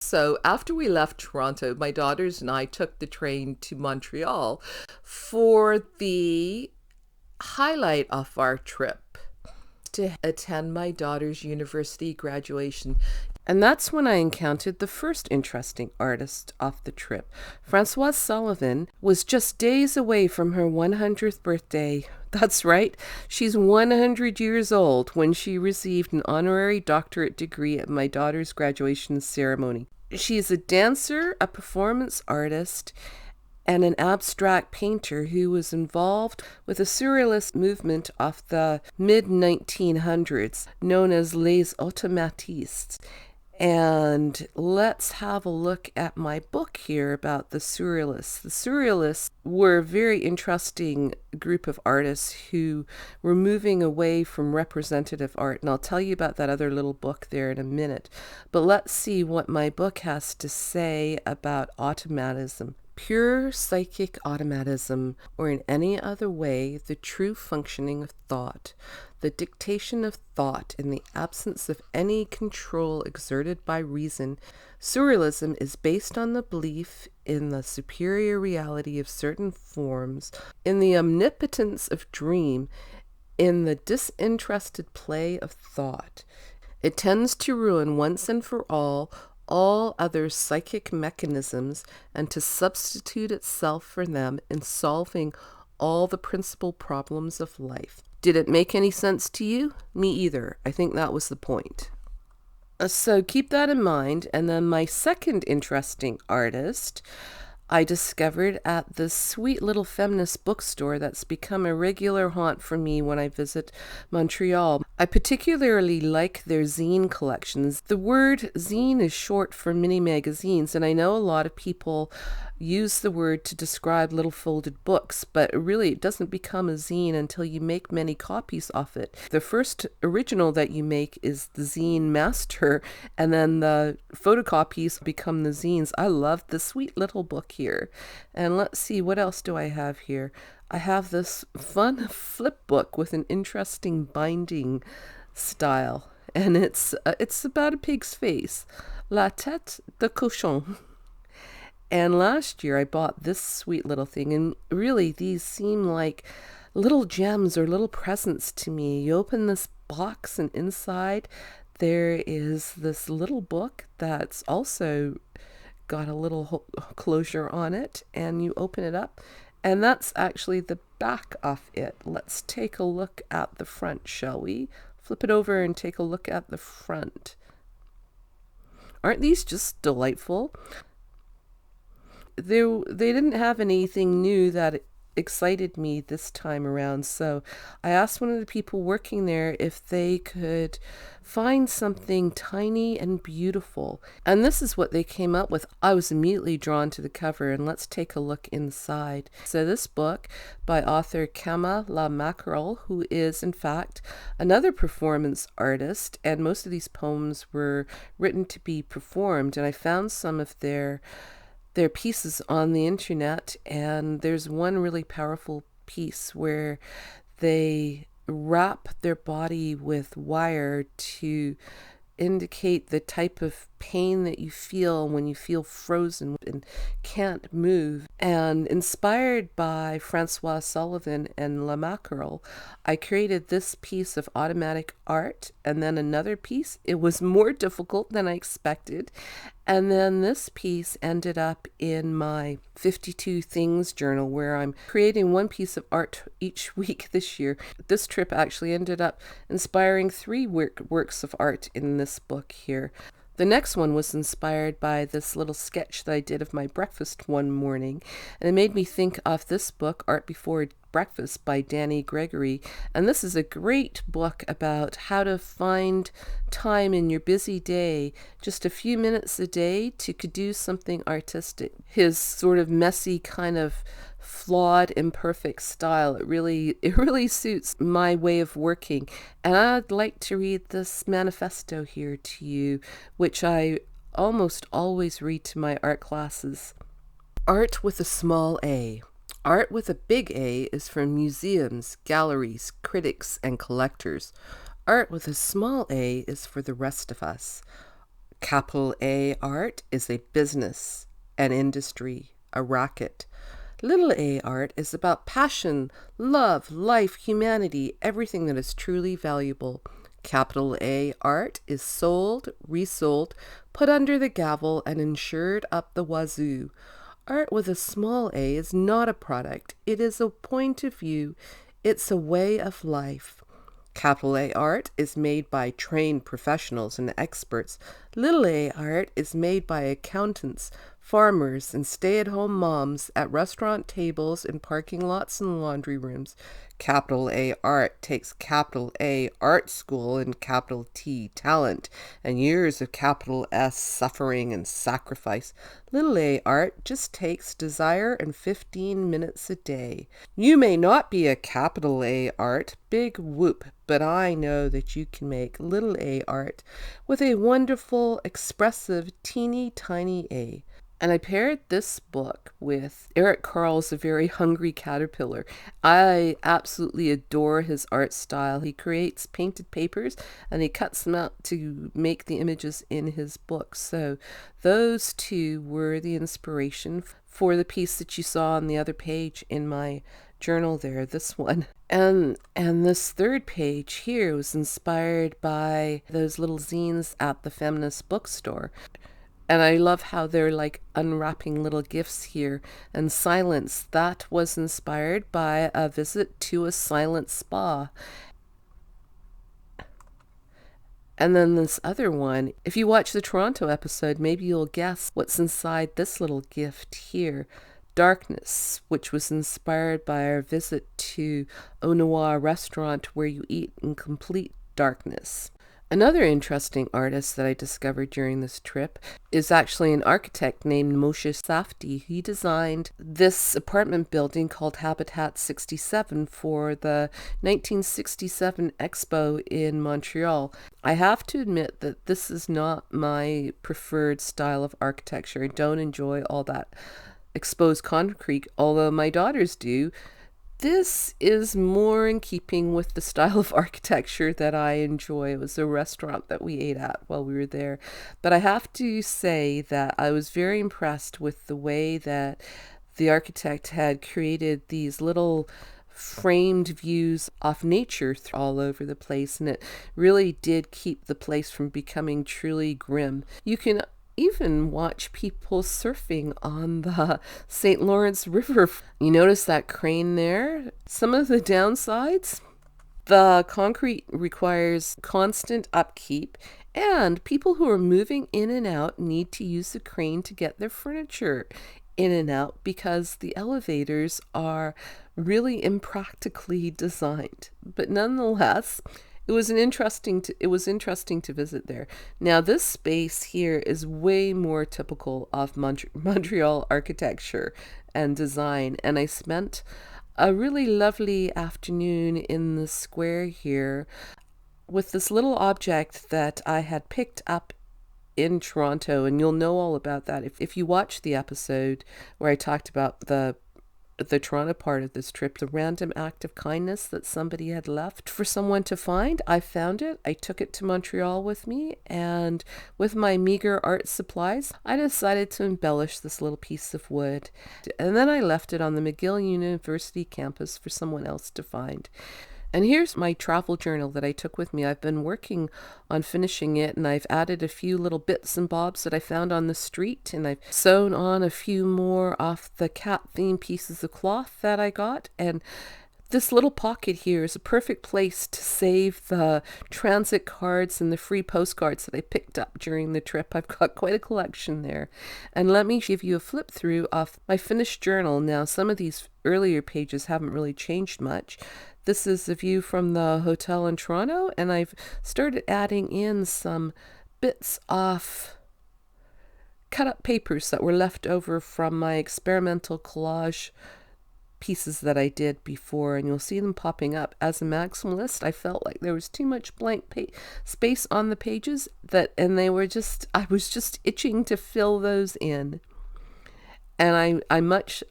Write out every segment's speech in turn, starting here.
So after we left Toronto, my daughters and I took the train to Montreal for the highlight of our trip to attend my daughter's university graduation. And that's when I encountered the first interesting artist off the trip. Francoise Sullivan was just days away from her 100th birthday. That's right, she's 100 years old when she received an honorary doctorate degree at my daughter's graduation ceremony. She is a dancer, a performance artist, and an abstract painter who was involved with the Surrealist movement of the mid-1900s, known as Les Automatistes. And let's have a look at my book here about the Surrealists. The Surrealists were a very interesting group of artists who were moving away from representative art. And I'll tell you about that other little book there in a minute. But let's see what my book has to say about automatism. Pure psychic automatism, or in any other way, the true functioning of thought, the dictation of thought in the absence of any control exerted by reason. Surrealism is based on the belief in the superior reality of certain forms, in the omnipotence of dream, in the disinterested play of thought. It tends to ruin once and for all other psychic mechanisms and to substitute itself for them in solving all the principal problems of life. Did it make any sense to you? Me either. I think that was the point. So keep that in mind. And then my second interesting artist I discovered at this sweet little feminist bookstore that's become a regular haunt for me when I visit Montreal. I particularly like their zine collections. The word zine is short for mini magazines, and I know a lot of people use the word to describe little folded books, but really it doesn't become a zine until you make many copies of it. The first original that you make is the zine master, and then the photocopies become the zines. I love this sweet little book here. And let's see, what else do I have here? I have this fun flip book with an interesting binding style, and it's about a pig's face. La tête de cochon. And last year I bought this sweet little thing, and really these seem like little gems or little presents to me. You open this box and inside there is this little book that's also got a little closure on it, and you open it up and that's actually the back of it. Let's take a look at the front, shall we? Flip it over and take a look at the front. Aren't these just delightful? They didn't have anything new that excited me this time around, so I asked one of the people working there if they could find something tiny and beautiful, and this is what they came up with. I was immediately drawn to the cover, and let's take a look inside. So this book by author Caterpilar, who is in fact another performance artist, and most of these poems were written to be performed, and I found some of their pieces on the internet, and there's one really powerful piece where they wrap their body with wire to indicate the type of pain that you feel when you feel frozen and can't move. And inspired by Francoise Sullivan and Carle, I created this piece of automatic art, and then another piece. It was more difficult than I expected. And then this piece ended up in my 52 Things journal, where I'm creating one piece of art each week this year. This trip actually ended up inspiring 3 works of art in this book here. The next one was inspired by this little sketch that I did of my breakfast one morning, and it made me think of this book, Art Before Breakfast by Gregory. And this is a great book about how to find time in your busy day, just a few minutes a day, to do something artistic. His sort of messy, kind of flawed, imperfect style, it really suits my way of working. And I'd like to read this manifesto here to you, which I almost always read to my art classes. Art with a small a. Art with a big A is for museums, galleries, critics, and collectors. Art with a small a is for the rest of us. Capital A art is a business, an industry, a racket. Little a art is about passion, love, life, humanity, everything that is truly valuable. Capital A art is sold, resold, put under the gavel, and insured up the wazoo. Art with a small a is not a product. It is a point of view. It's a way of life. Capital A art is made by trained professionals and experts. Little a art is made by accountants, farmers, and stay-at-home moms at restaurant tables, in parking lots and laundry rooms. Capital A art takes capital A art school and capital T talent and years of capital S suffering and sacrifice. Little a art just takes desire and 15 minutes a day. You may not be a capital A art, big whoop, but I know that you can make little a art with a wonderful, expressive, teeny tiny a. And I paired this book with Eric Carle's A Very Hungry Caterpillar. I absolutely adore his art style. He creates painted papers and he cuts them out to make the images in his books. So those two were the inspiration for the piece that you saw on the other page in my journal there, this one. And this third page here was inspired by those little zines at the feminist bookstore. And I love how they're like unwrapping little gifts here. And silence, that was inspired by a visit to a silent spa. And then this other one, if you watch the Toronto episode, maybe you'll guess what's inside this little gift here. Darkness, which was inspired by our visit to Au Noir restaurant, where you eat in complete darkness. Another interesting artist that I discovered during this trip is actually an architect named Moshe Safdie. He designed this apartment building called Habitat 67 for the 1967 Expo in Montreal. I have to admit that this is not my preferred style of architecture. I don't enjoy all that exposed concrete, although my daughters do. This is more in keeping with the style of architecture that I enjoy. It was a restaurant that we ate at while we were there. But I have to say that I was very impressed with the way that the architect had created these little framed views of nature all over the place, and it really did keep the place from becoming truly grim. You can even watch people surfing on the St. Lawrence River. You notice that crane there? Some of the downsides, the concrete requires constant upkeep, and people who are moving in and out need to use the crane to get their furniture in and out because the elevators are really impractically designed. But nonetheless, it was interesting to visit there. Now, this space here is way more typical of Montreal architecture and design, and I spent a really lovely afternoon in the square here with this little object that I had picked up in Toronto, and you'll know all about that if you watch the episode where I talked about the Toronto part of this trip, the random act of kindness that somebody had left for someone to find. I found it. I took it to Montreal with me, and with my meager art supplies, I decided to embellish this little piece of wood. And then I left it on the McGill University campus for someone else to find. And here's my travel journal that I took with me. I've been working on finishing it, and I've added a few little bits and bobs that I found on the street, and I've sewn on a few more off the cat themed pieces of cloth that I got. And this little pocket here is a perfect place to save the transit cards and the free postcards that I picked up during the trip. I've got quite a collection there. And let me give you a flip through of my finished journal. Now, some of these earlier pages haven't really changed much. This is a view from the hotel in Toronto, and I've started adding in some bits of cut up papers that were left over from my experimental collage pieces that I did before, and you'll see them popping up. As a maximalist, I felt like there was too much blank space on the pages and I was just itching to fill those in. And I much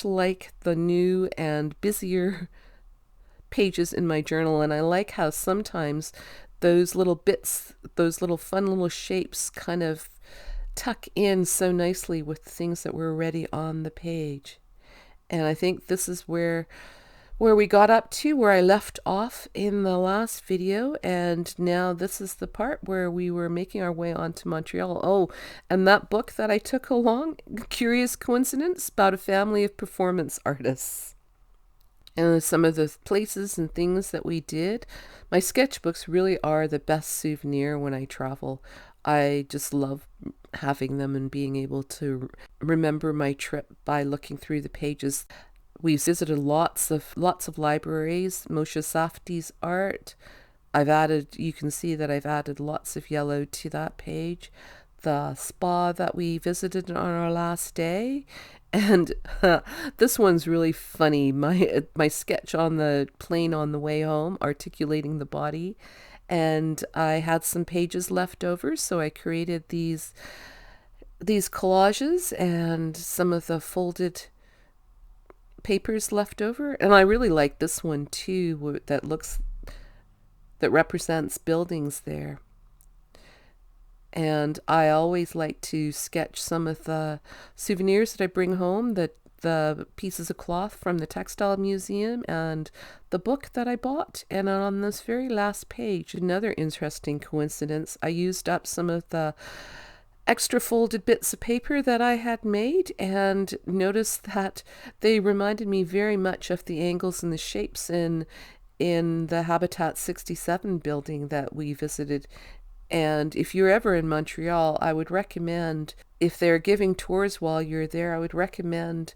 like the new and busier pages in my journal, and I like how sometimes those little bits, those little fun little shapes kind of tuck in so nicely with things that were already on the page. And I think this is where we got up to, where I left off in the last video, and now this is the part where we were making our way on to Montreal. Oh, and that book that I took along, curious coincidence, about a family of performance artists. And some of the places and things that we did. My sketchbooks really are the best souvenir when I travel. I just love having them and being able to remember my trip by looking through the pages. We visited lots of libraries, Moshe Safdie's art. You can see that I've added lots of yellow to that page. The spa that we visited on our last day. And this one's really funny. My sketch on the plane on the way home, articulating the body. And I had some pages left over, so I created these collages and some of the folded papers left over. And I really like this one too, that represents buildings there. And I always like to sketch some of the souvenirs that I bring home, the pieces of cloth from the textile museum and the book that I bought. And on this very last page, another interesting coincidence, I used up some of the extra folded bits of paper that I had made and noticed that they reminded me very much of the angles and the shapes in the Habitat 67 building that we visited. And if you're ever in Montreal, I would recommend, if they're giving tours while you're there, I would recommend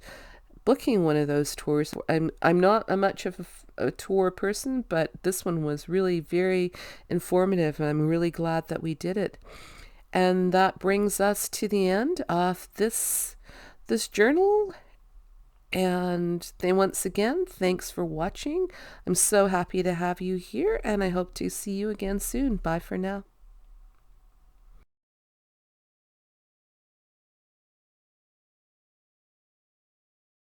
booking one of those tours. I'm not much of a tour person, but this one was really very informative, and I'm really glad that we did it. And that brings us to the end of this journal. And then once again, thanks for watching. I'm so happy to have you here, and I hope to see you again soon. Bye for now.